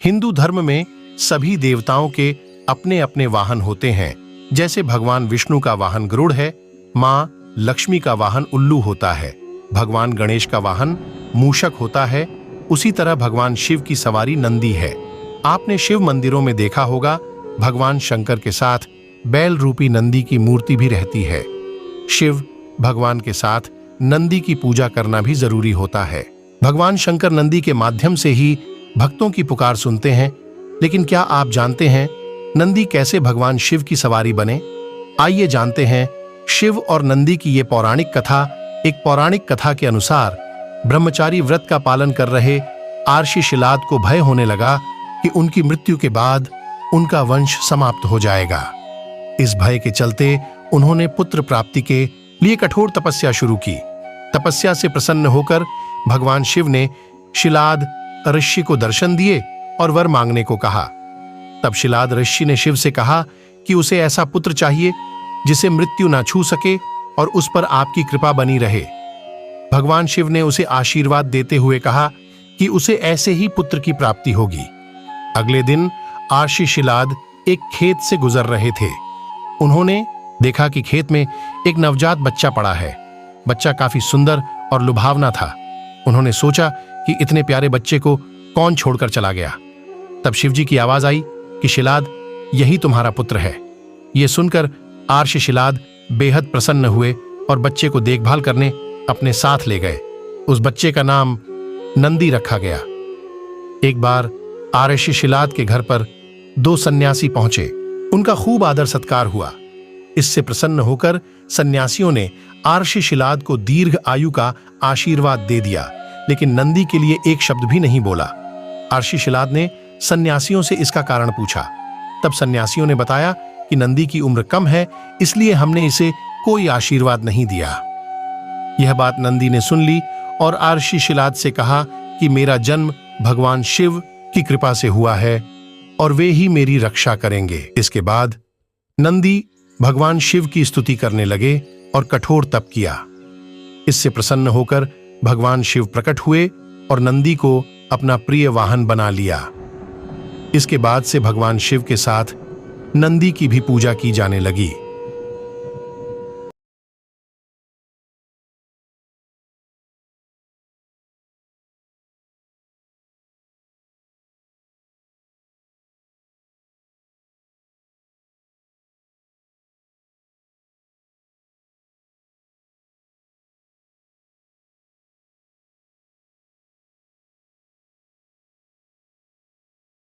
हिंदू धर्म में सभी देवताओं के अपने अपने वाहन होते हैं। जैसे भगवान विष्णु का वाहन गरुड़ है, मां लक्ष्मी का वाहन उल्लू होता है, भगवान गणेश का वाहन मूषक होता है, उसी तरह भगवान शिव की सवारी नंदी है। आपने शिव मंदिरों में देखा होगा, भगवान शंकर के साथ बैल रूपी नंदी की मूर्ति भी रहती है। शिव भगवान के साथ नंदी की पूजा करना भी जरूरी होता है। भगवान शंकर नंदी के माध्यम से ही भक्तों की पुकार सुनते हैं। लेकिन क्या आप जानते हैं नंदी कैसे भगवान शिव की सवारी बने? आइए जानते हैं शिव और नंदी की ये पौराणिक कथा। एक पौराणिक कथा के अनुसार ब्रह्मचारी व्रत का पालन कर रहे आर्षि शिलाद को भय होने लगा कि उनकी मृत्यु के बाद उनका वंश समाप्त हो जाएगा। इस भय के चलते उन्होंने पुत्र प्राप्ति के लिए कठोर तपस्या शुरू की। तपस्या से प्रसन्न होकर भगवान शिव ने शिलाद ऋषि को दर्शन दिए और वर मांगने को कहा। तब शिलाद ऋषि ने शिव से कहा कि उसे ऐसा पुत्र चाहिए जिसे मृत्यु ना छू सके और उस पर आपकी कृपा बनी रहे। भगवान शिव ने उसे आशीर्वाद देते हुए कहा कि उसे ऐसे ही पुत्र की प्राप्ति होगी। अगले दिन आर्षि शिलाद एक खेत से गुजर रहे थे। उन्होंने देखा कि खेत में एक नवजात बच्चा पड़ा है। बच्चा काफी सुंदर और लुभावना था। उन्होंने सोचा कि इतने प्यारे बच्चे को कौन छोड़कर चला गया। तब शिवजी की आवाज आई कि शिलाद, यही तुम्हारा पुत्र है। यह सुनकर आर्षि शिलाद बेहद प्रसन्न हुए और बच्चे को देखभाल करने अपने साथ ले गए। उस बच्चे का नाम नंदी रखा गया। एक बार आर्षि शिलाद के घर पर 2 सन्यासी पहुंचे। उनका खूब आदर सत्कार हुआ। इससे प्रसन्न होकर सन्यासियों ने आर्षि शिलाद को दीर्घ आयु का आशीर्वाद दे दिया, लेकिन नंदी के लिए एक शब्द भी नहीं बोला। आर्षि शिलाद ने सन्यासियों से इसका कारण पूछा। तब सन्यासियों ने बताया कि नंदी की उम्र कम है, इसलिए हमने इसे कोई आशीर्वाद नहीं दिया। यह बात नंदी ने सुन ली और आर्षि शिलाद से कहा कि मेरा जन्म भगवान शिव की कृपा से हुआ है और वे ही मेरी रक्षा करेंगे। इसके बाद नंदी भगवान शिव की स्तुति करने लगे और कठोर तप किया। इससे प्रसन्न होकर भगवान शिव प्रकट हुए और नंदी को अपना प्रिय वाहन बना लिया। इसके बाद से भगवान शिव के साथ नंदी की भी पूजा की जाने लगी।